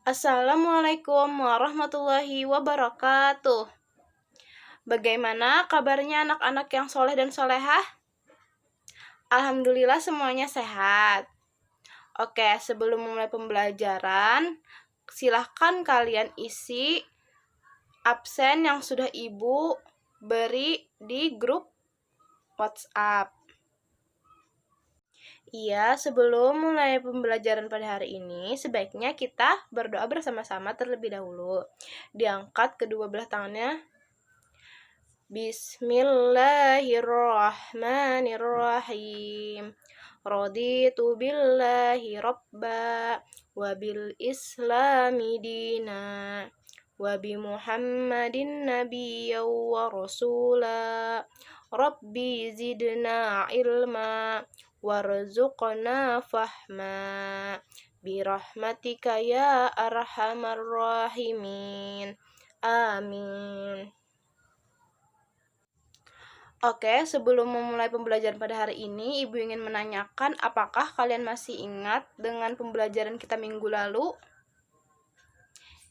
Assalamualaikum warahmatullahi wabarakatuh. Bagaimana kabarnya anak-anak yang soleh dan solehah? Alhamdulillah semuanya sehat. Oke, sebelum memulai pembelajaran, silahkan kalian isi absen yang sudah ibu beri di grup WhatsApp. Iya, sebelum mulai pembelajaran pada hari ini, sebaiknya kita berdoa bersama-sama terlebih dahulu. Diangkat kedua belah tangannya. Bismillahirrahmanirrahim. Raditu billahi rabba wa bil islami dina wa bi Muhammadin nabiyya wa rasula. Rabbi zidna ilma warzuqna fahma birahmatika ya arhamar rahimin. Amin. Oke, sebelum memulai pembelajaran pada hari ini, Ibu ingin menanyakan apakah kalian masih ingat dengan pembelajaran kita minggu lalu?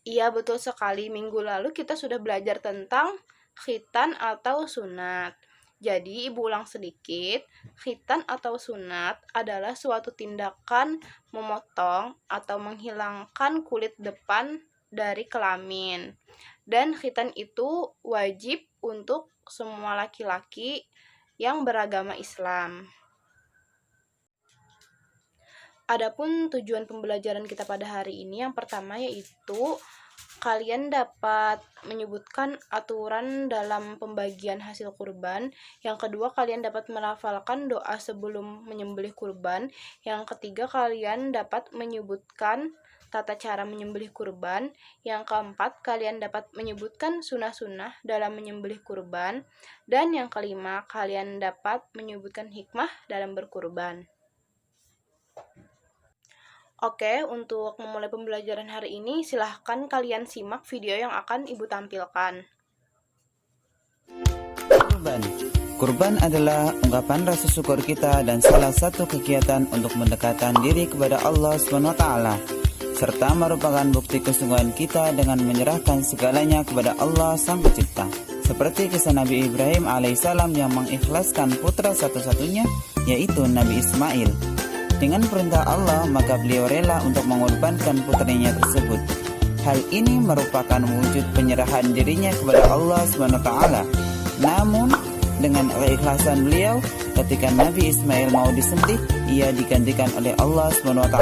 Iya, betul sekali. Minggu lalu kita sudah belajar tentang khitan atau sunat. Jadi, Ibu ulang sedikit. Khitan atau sunat adalah suatu tindakan memotong atau menghilangkan kulit depan dari kelamin. Dan khitan itu wajib untuk semua laki-laki yang beragama Islam. Adapun tujuan pembelajaran kita pada hari ini yang pertama yaitu kalian dapat menyebutkan aturan dalam pembagian hasil kurban. Yang kedua, kalian dapat melafalkan doa sebelum menyembelih kurban. Yang ketiga, kalian dapat menyebutkan tata cara menyembelih kurban. Yang keempat, kalian dapat menyebutkan sunnah-sunnah dalam menyembelih kurban. Dan yang kelima, kalian dapat menyebutkan hikmah dalam berkurban. Oke, untuk memulai pembelajaran hari ini, silahkan kalian simak video yang akan Ibu tampilkan. Kurban adalah ungkapan rasa syukur kita dan salah satu kegiatan untuk mendekatkan diri kepada Allah SWT, serta merupakan bukti kesungguhan kita dengan menyerahkan segalanya kepada Allah Sang Pencipta. Seperti kisah Nabi Ibrahim alaihissalam yang mengikhlaskan putra satu-satunya, yaitu Nabi Ismail. Dengan perintah Allah, maka beliau rela untuk mengorbankan putranya tersebut. Hal ini merupakan wujud penyerahan dirinya kepada Allah SWT. Namun, dengan keikhlasan beliau, ketika Nabi Ismail mau disembelih, ia digantikan oleh Allah SWT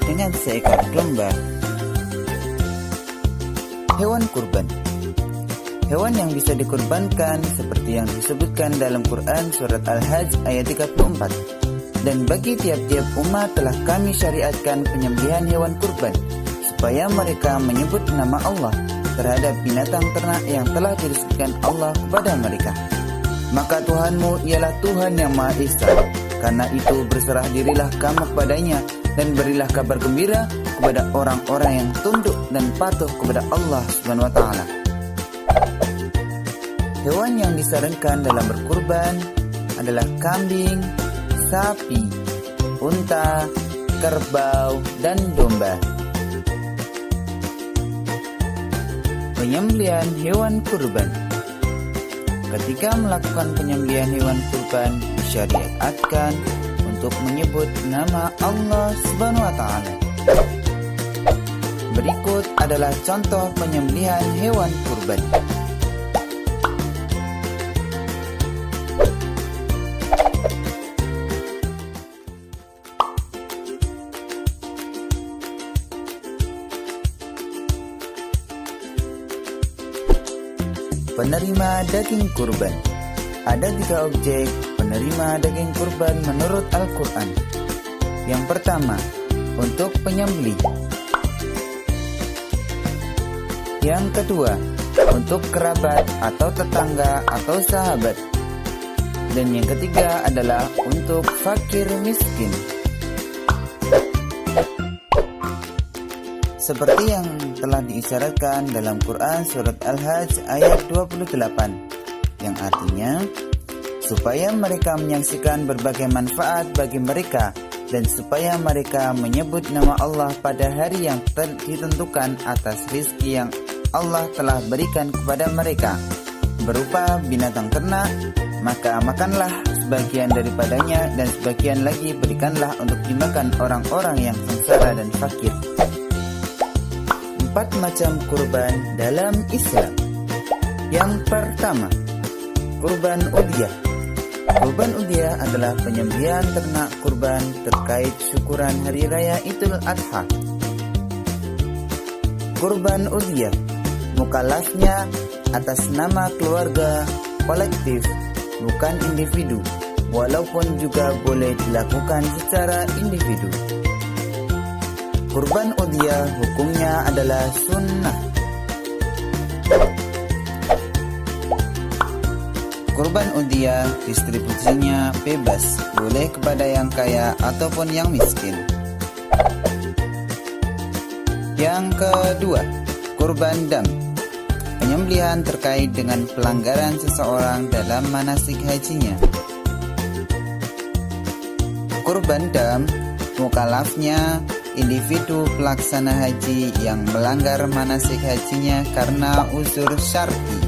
dengan seekor domba. Hewan kurban. Hewan yang bisa dikurbankan seperti yang disebutkan dalam Quran surat Al-Hajj ayat 34. Dan bagi tiap-tiap umat telah kami syariatkan penyembelihan hewan kurban, supaya mereka menyebut nama Allah terhadap binatang ternak yang telah dirizkikan Allah kepada mereka. Maka Tuhanmu ialah Tuhan yang Maha Esa. Karena itu berserah dirilah kamu kepadanya, dan berilah kabar gembira kepada orang-orang yang tunduk dan patuh kepada Allah SWT. Hewan yang disarankan dalam berkurban adalah kambing, sapi, unta, kerbau, dan domba. Penyembelihan hewan kurban. Ketika melakukan penyembelihan hewan kurban, disyariatkan untuk menyebut nama Allah SWT. Berikut adalah contoh penyembelihan hewan kurban. Penerima daging kurban. Ada 3 objek penerima daging kurban menurut Al-Quran. Yang pertama, untuk penyembelih. Yang kedua, untuk kerabat atau tetangga atau sahabat. Dan yang ketiga adalah untuk fakir miskin. Seperti yang telah diisyaratkan dalam Quran surat Al-Hajj ayat 28, yang artinya supaya mereka menyaksikan berbagai manfaat bagi mereka dan supaya mereka menyebut nama Allah pada hari yang ditentukan atas rizki yang Allah telah berikan kepada mereka berupa binatang ternak, maka makanlah sebagian daripadanya dan sebagian lagi berikanlah untuk dimakan orang-orang yang sengsara dan fakir. 4 macam kurban dalam Islam. Yang pertama, kurban udhiyah. Kurban udhiyah adalah penyembelihan ternak kurban terkait syukuran hari raya Idul Adha. Kurban udhiyah mukallafnya atas nama keluarga kolektif, bukan individu, walaupun juga boleh dilakukan secara individu. Kurban udhiyah hukumnya adalah sunnah. Kurban udhiyah distribusinya bebas, boleh kepada yang kaya ataupun yang miskin. Yang kedua, kurban dam. Penyembelihan terkait dengan pelanggaran seseorang dalam manasik hajinya. Kurban dam mukallafnya individu pelaksana haji yang melanggar manasik hajinya karena uzur syar'i.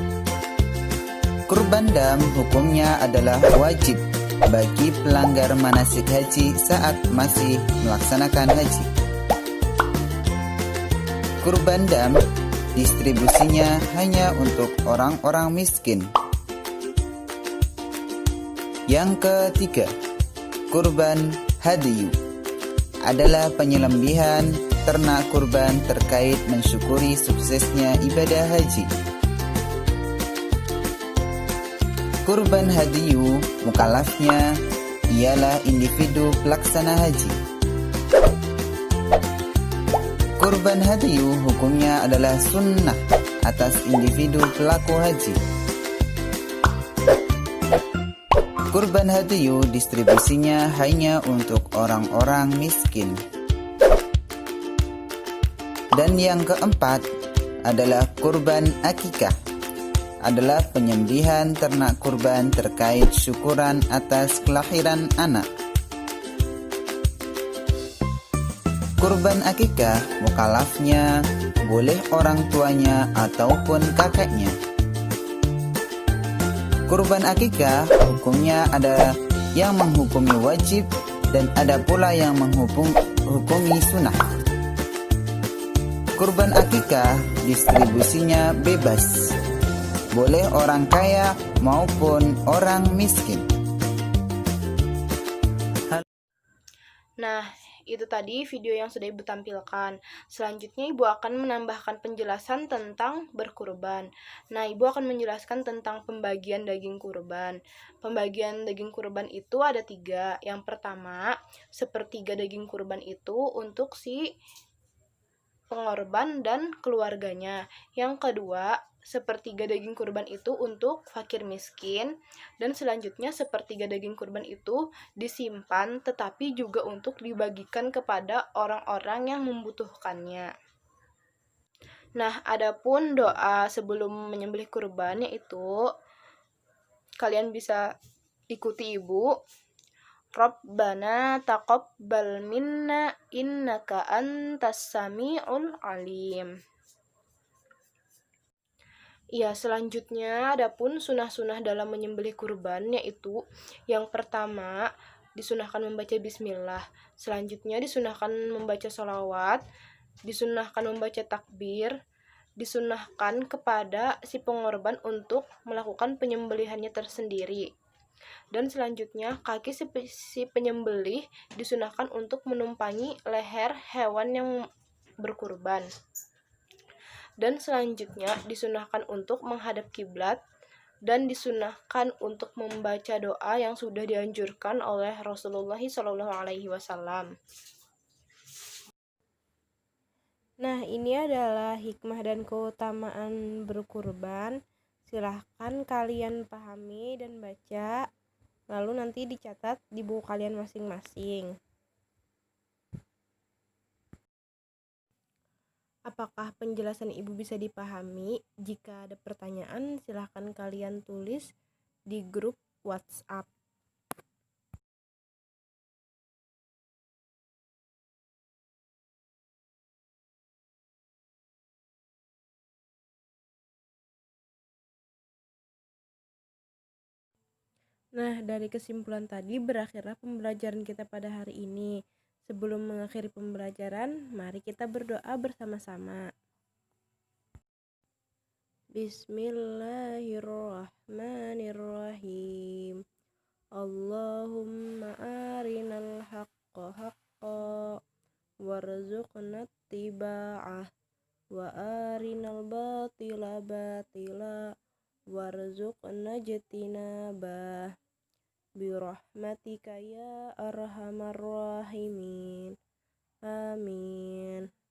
Kurban dam hukumnya adalah wajib bagi pelanggar manasik haji saat masih melaksanakan haji. Kurban dam distribusinya hanya untuk orang-orang miskin. Yang ketiga, kurban hadiyu adalah penyembelihan ternak kurban terkait mensyukuri suksesnya ibadah haji. Kurban hadiyu mukallafnya ialah individu pelaksana haji. Kurban hadiyu hukumnya adalah sunnah atas individu pelaku haji. Kurban hadiyu distribusinya hanya untuk orang-orang miskin. Dan yang keempat adalah kurban akikah, adalah penyembelihan ternak kurban terkait syukuran atas kelahiran anak. Kurban akikah mukallafnya boleh orang tuanya ataupun kakaknya. Kurban akikah hukumnya ada yang menghukumi wajib dan ada pula yang menghukumi sunnah. Kurban akikah distribusinya bebas, boleh orang kaya maupun orang miskin. Nah, itu tadi video yang sudah Ibu tampilkan. Selanjutnya Ibu akan menambahkan penjelasan tentang berkurban. Nah, Ibu akan menjelaskan tentang pembagian daging kurban. Pembagian daging kurban itu ada 3. Yang pertama, sepertiga daging kurban itu untuk si pengorban dan keluarganya. Yang kedua, sepertiga daging kurban itu untuk fakir miskin, dan selanjutnya sepertiga daging kurban itu disimpan tetapi juga untuk dibagikan kepada orang-orang yang membutuhkannya. Nah, adapun doa sebelum menyembelih kurban yaitu kalian bisa ikuti Ibu. Rabbana taqabbal minna innaka antas sami'ul alim. Ya, selanjutnya adapun sunah-sunah dalam menyembelih kurban yaitu yang pertama disunahkan membaca bismillah, selanjutnya disunahkan membaca sholawat, disunahkan membaca takbir, disunahkan kepada si pengorban untuk melakukan penyembelihannya tersendiri, dan selanjutnya kaki si penyembelih disunahkan untuk menumpangi leher hewan yang berkurban. Dan selanjutnya disunahkan untuk menghadap kiblat dan disunahkan untuk membaca doa yang sudah dianjurkan oleh Rasulullah SAW. Nah, ini adalah hikmah dan keutamaan berkurban. Silahkan kalian pahami dan baca, lalu nanti dicatat di buku kalian masing-masing. Apakah penjelasan Ibu bisa dipahami? Jika ada pertanyaan, silahkan kalian tulis di grup WhatsApp. Nah, dari kesimpulan tadi berakhirlah pembelajaran kita pada hari ini. Sebelum mengakhiri pembelajaran, mari kita berdoa bersama-sama. Bismillahirrahmanirrahim. Allahumma arinal haqqa haqqa warzuqna ittiba'ah wa arinal batila batila warzuqna ijtinabah birahmatika ya arhamar rahimin. Amin.